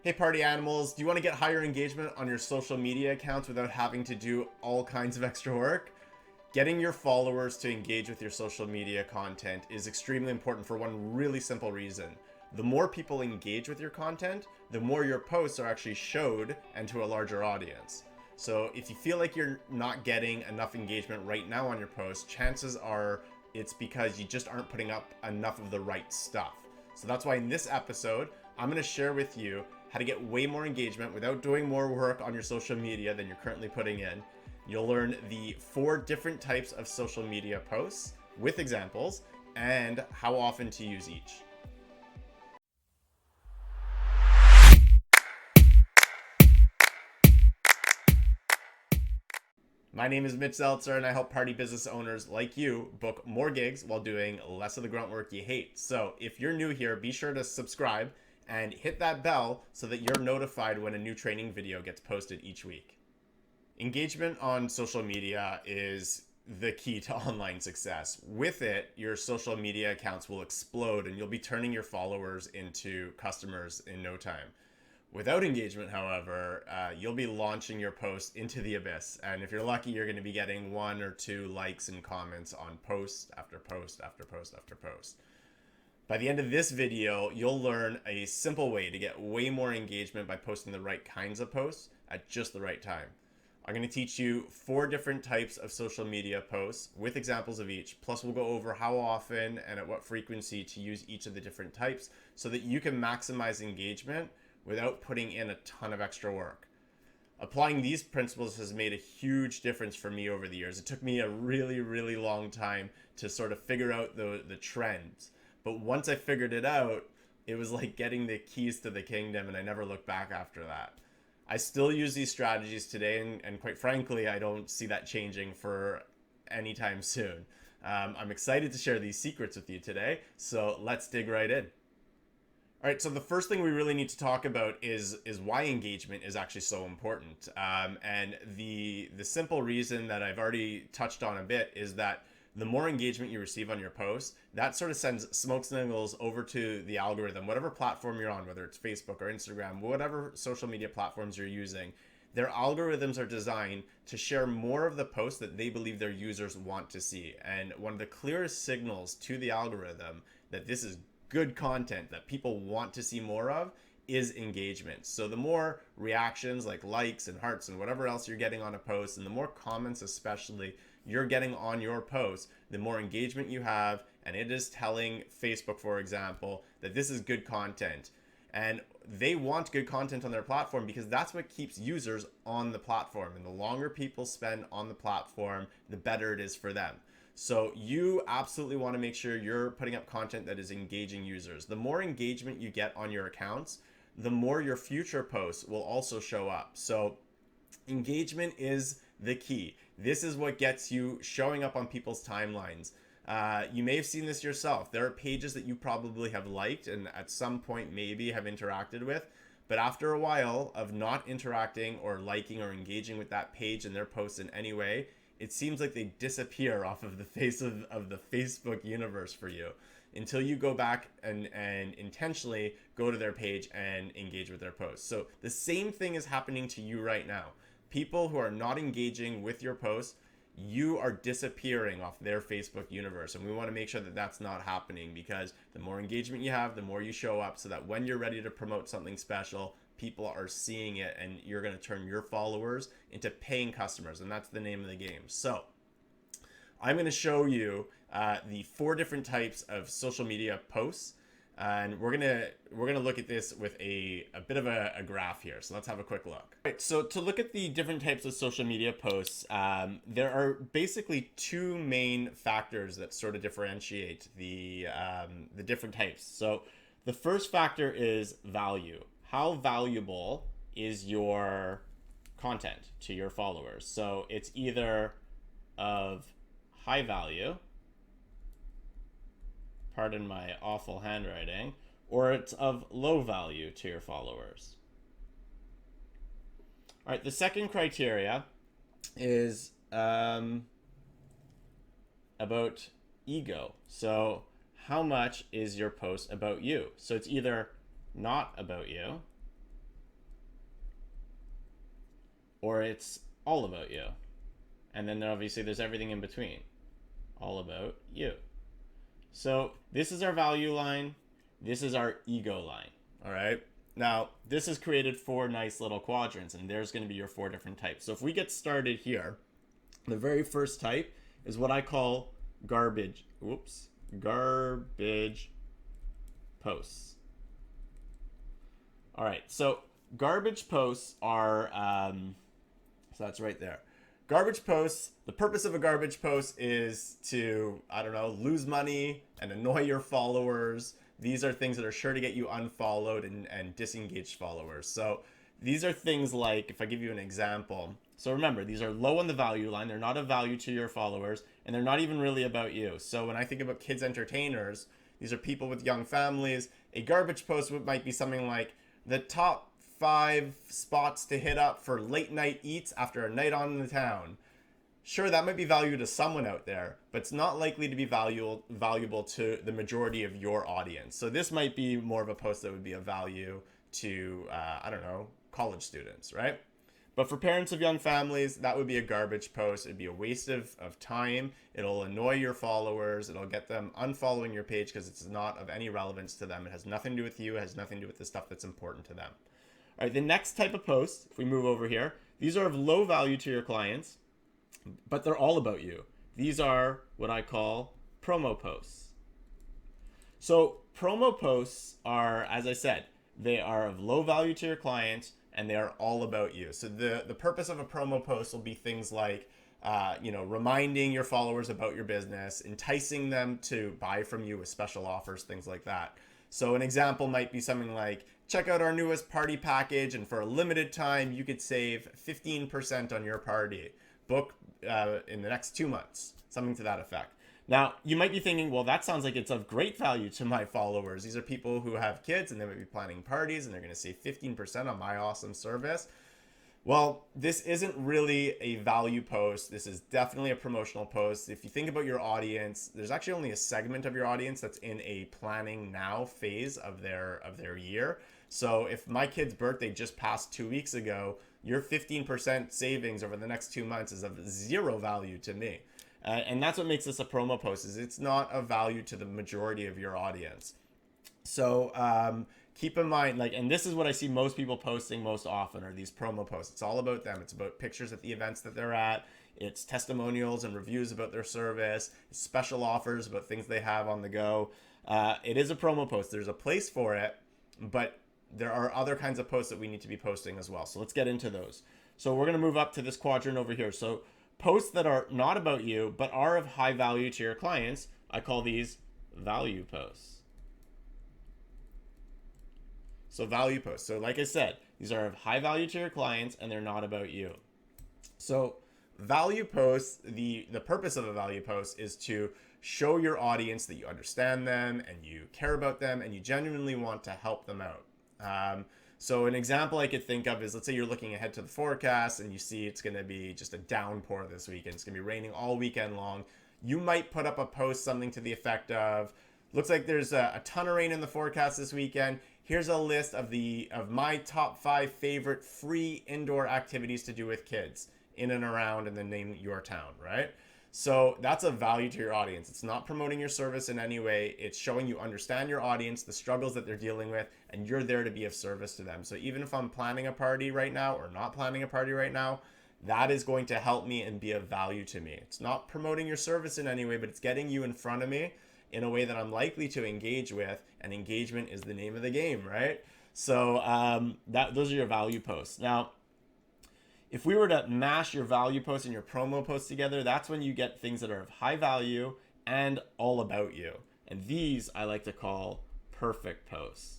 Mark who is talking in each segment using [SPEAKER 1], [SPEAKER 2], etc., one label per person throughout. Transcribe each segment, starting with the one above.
[SPEAKER 1] Hey party animals, do you want to get higher engagement on your social media accounts without having to do all kinds of extra work? Getting your followers to engage with your social media content is extremely important for one really simple reason. The more people engage with your content, the more your posts are actually showed and to a larger audience. So if you feel like you're not getting enough engagement right now on your posts, chances are it's because you just aren't putting up enough of the right stuff. So that's why in this episode, I'm going to share with you how to get way more engagement without doing more work on your social media than you're currently putting in. You'll learn the 4 different types of social media posts with examples and how often to use each. My name is Mitch Zeltzer, and I help party business owners like you book more gigs while doing less of the grunt work you hate. So if you're new here, be sure to subscribe and hit that bell so that you're notified when a new training video gets posted each week. Engagement on social media is the key to online success. With it, your social media accounts will explode and you'll be turning your followers into customers in no time. Without engagement, however, you'll be launching your post into the abyss. And if you're lucky, you're going to be getting 1 or 2 likes and comments on post after post after post after post. By the end of this video, you'll learn a simple way to get way more engagement by posting the right kinds of posts at just the right time. I'm going to teach you 4 different types of social media posts with examples of each. Plus, we'll go over how often and at what frequency to use each of the different types so that you can maximize engagement without putting in a ton of extra work. Applying these principles has made a huge difference for me over the years. It took me a really, really long time to sort of figure out the trends. But once I figured it out, it was like getting the keys to the kingdom, and I never looked back after that. I still use these strategies today, and quite frankly, I don't see that changing for any time soon. I'm excited to share these secrets with you today, so let's dig right in. All right, so the first thing we really need to talk about is why engagement is actually so important. And the simple reason that I've already touched on a bit is that the more engagement you receive on your posts, that sort of sends smoke signals over to the algorithm, whatever platform you're on, whether it's Facebook or Instagram, whatever social media platforms you're using. Their algorithms are designed to share more of the posts that they believe their users want to see. And one of the clearest signals to the algorithm that this is good content that people want to see more of is engagement. So the more reactions like likes and hearts and whatever else you're getting on a post, and the more comments especially you're getting on your post, the more engagement you have, and it is telling Facebook, for example, that this is good content. And they want good content on their platform because that's what keeps users on the platform. And the longer people spend on the platform, the better it is for them. So you absolutely want to make sure you're putting up content that is engaging users. The more engagement you get on your accounts, the more your future posts will also show up. So engagement is the key. This is what gets you showing up on people's timelines. You may have seen this yourself. There are pages that you probably have liked and at some point maybe have interacted with. But after a while of not interacting or liking or engaging with that page and their posts in any way, it seems like they disappear off of the face of the Facebook universe for you until you go back and intentionally go to their page and engage with their posts. So the same thing is happening to you right now. People who are not engaging with your posts, you are disappearing off their Facebook universe. And we want to make sure that that's not happening, because the more engagement you have, the more you show up, so that when you're ready to promote something special, people are seeing it and you're going to turn your followers into paying customers. And that's the name of the game. So I'm going to show you the 4 different types of social media posts. And we're gonna look at this with a bit of a graph here. So let's have a quick look. All right, so to look at the different types of social media posts, there are basically 2 main factors that sort of differentiate the different types. So the first factor is value. How valuable is your content to your followers? So it's either of high value, pardon my awful handwriting, or it's of low value to your followers. All right, the second criteria is about ego. So how much is your post about you? So it's either not about you,
[SPEAKER 2] or it's all about you. And then obviously there's everything in between, all about you. So this is our value line. This is our ego line. All right. Now, this is created 4 nice little quadrants, and there's going to be your 4 different types. So if we get started here, the very first type is what I call garbage. Whoops. Garbage posts. All right. So garbage posts are, so that's right there. Garbage posts, the purpose of a garbage post is to, I don't know, lose money and annoy your followers. These are things that are sure to get you unfollowed and disengaged followers. So these are things like, if I give you an example, so remember, these are low on the value line. They're not of value to your followers, and they're not even really about you. So when I think about kids entertainers, these are people with young families. A garbage post might be something like the top 5 spots to hit up for late night eats after a night on in the town. Sure, that might be valuable to someone out there, but it's not likely to be valuable to the majority of your audience. So this might be more of a post that would be of value to, I don't know, college students, right? But for parents of young families, that would be a garbage post. It'd be a waste of time. It'll annoy your followers. It'll get them unfollowing your page because it's not of any relevance to them. It has nothing to do with you. It has nothing to do with the stuff that's important to them. All right, the next type of post, if we move over here, these are of low value to your clients, but they're all about you. These are what I call promo posts. So promo posts are, as I said, they are of low value to your clients and they are all about you. So the purpose of a promo post will be things like, reminding your followers about your business, enticing them to buy from you with special offers, things like that. So an example might be something like, check out our newest party package, and for a limited time, you could save 15% on your party. Book in the next 2 months, something to that effect. Now, you might be thinking, well, that sounds like it's of great value to my followers. These are people who have kids and they might be planning parties and they're going to save 15% on my awesome service. Well, this isn't really a value post. This is definitely a promotional post. If you think about your audience, there's actually only a segment of your audience that's in a planning now phase of their year. So if my kid's birthday just passed 2 weeks ago, your 15% savings over the next 2 months is of zero value to me. And that's what makes this a promo post, is it's not of value to the majority of your audience. So keep in mind, and this is what I see most people posting most often are these promo posts. It's all about them. It's about pictures at the events that they're at. It's testimonials and reviews about their service, special offers about things they have on the go. It is a promo post. There's a place for it, but there are other kinds of posts that we need to be posting as well. So let's get into those. So we're going to move up to this quadrant over here. So posts that are not about you, but are of high value to your clients, I call these value posts. So value posts. So like I said, these are of high value to your clients and they're not about you. So value posts, the purpose of a value post is to show your audience that you understand them and you care about them and you genuinely want to help them out. So an example I could think of is, let's say you're looking ahead to the forecast and you see it's going to be just a downpour this weekend. It's going to be raining all weekend long. You might put up a post, something to the effect of, looks like there's a ton of rain in the forecast this weekend. Here's a list of my top 5 favorite free indoor activities to do with kids in and around and then name your town, right? So that's a value to your audience. It's not promoting your service in any way. It's showing you understand your audience, the struggles that they're dealing with, and you're there to be of service to them. So even if I'm planning a party right now or not planning a party right now, that is going to help me and be of value to me. It's not promoting your service in any way, but it's getting you in front of me in a way that I'm likely to engage with, and engagement is the name of the game, right? So those are your value posts. Now, if we were to mash your value posts and your promo posts together, that's when you get things that are of high value and all about you. And these I like to call perfect posts.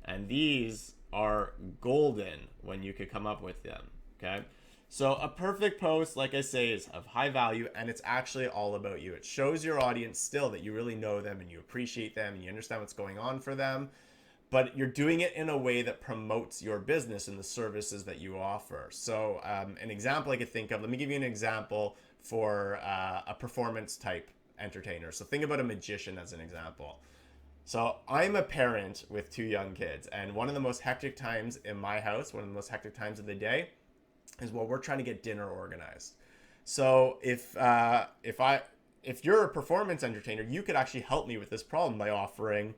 [SPEAKER 2] And these are golden when you could come up with them, okay? So a perfect post, like I say, is of high value and it's actually all about you. It shows your audience still that you really know them and you appreciate them and you understand what's going on for them, but you're doing it in a way that promotes your business and the services that you offer. So an example I could think of, let me give you an example for a performance type entertainer. So think about a magician as an example. So I'm a parent with 2 young kids, and one of the most hectic times in my house, one of the most hectic times of the day,
[SPEAKER 1] is, well, we're trying to get dinner organized. So if you're a performance entertainer, you could actually help me with this problem by offering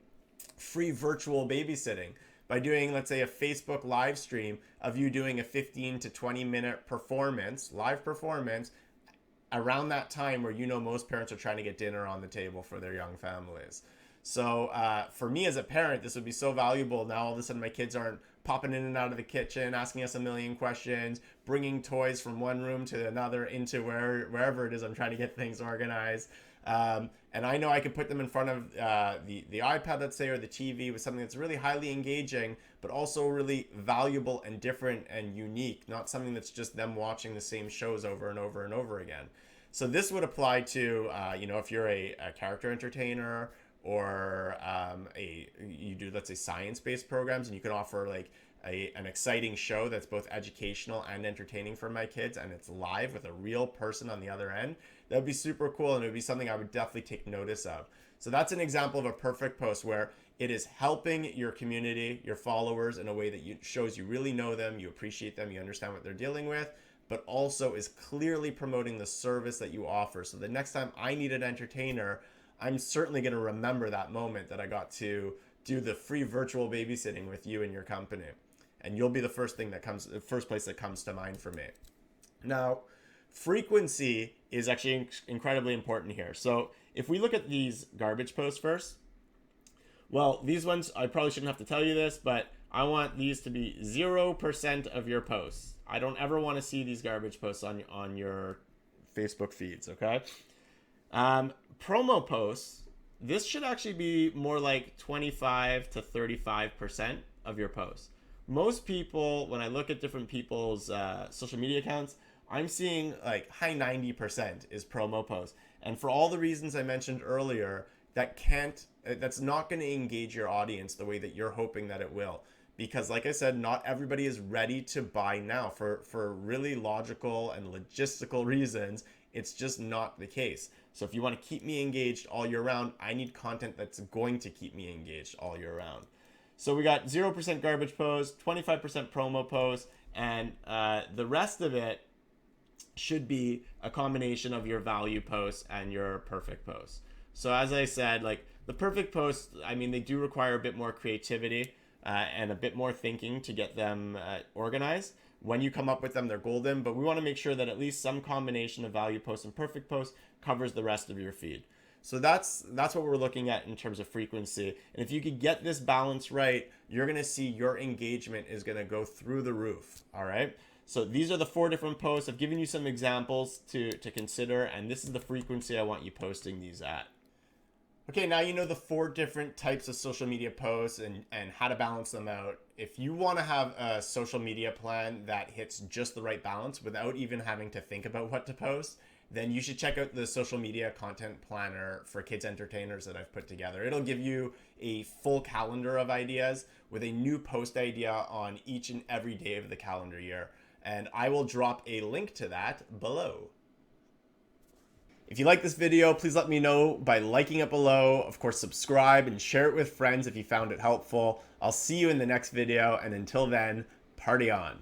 [SPEAKER 1] free virtual babysitting, by doing, let's say, a Facebook live stream of you doing a 15 to 20 minute performance, live performance, around that time where most parents are trying to get dinner on the table for their young families. So for me as a parent, this would be so valuable. Now all of a sudden my kids aren't popping in and out of the kitchen, asking us a million questions, bringing toys from one room to another into wherever it is I'm trying to get things organized. And I know I can put them in front of the iPad, let's say, or the TV with something that's really highly engaging, but also really valuable and different and unique, not something that's just them watching the same shows over and over and over again. So this would apply to, if you're a character entertainer, or you do, let's say, science-based programs, and you can offer like an exciting show that's both educational and entertaining for my kids, and it's live with a real person on the other end. That would be super cool, and it would be something I would definitely take notice of. So that's an example of a perfect post where it is helping your community, your followers, in a way that shows you really know them, you appreciate them, you understand what they're dealing with, but also is clearly promoting the service that you offer. So the next time I need an entertainer, I'm certainly going to remember that moment that I got to do the free virtual babysitting with you and your company. And you'll be the first place that comes to mind for me. Now, frequency is actually incredibly important here. So if we look at these garbage posts first, well, these ones, I probably shouldn't have to tell you this, but I want these to be 0% of your posts. I don't ever want to see these garbage posts on your Facebook feeds, okay? Promo posts, this should actually be more like 25 to 35% of your posts. Most people, when I look at different people's social media accounts, I'm seeing like high 90% is promo posts. And for all the reasons I mentioned earlier, that's not going to engage your audience the way that you're hoping that it will. Because like I said, not everybody is ready to buy now for really logical and logistical reasons. It's just not the case. So if you want to keep me engaged all year round, I need content that's going to keep me engaged all year round. So we got 0% garbage posts, 25% promo posts, and the rest of it should be a combination of your value posts and your perfect posts. So as I said, like the perfect posts, I mean, they do require a bit more creativity and a bit more thinking to get them organized. When you come up with them, they're golden, but we want to make sure that at least some combination of value posts and perfect posts covers the rest of your feed. So that's what we're looking at in terms of frequency. And if you could get this balance right, you're going to see your engagement is going to go through the roof. All right. So these are the 4 different posts. I've given you some examples to consider, and this is the frequency I want you posting these at. Okay, now you know the 4 different types of social media posts and how to balance them out. If you want to have a social media plan that hits just the right balance without even having to think about what to post, then you should check out the social media content planner for kids entertainers that I've put together. It'll give you a full calendar of ideas with a new post idea on each and every day of the calendar year. And I will drop a link to that below. If you like this video, please let me know by liking it below. Of course, subscribe and share it with friends if you found it helpful. I'll see you in the next video, and until then, party on.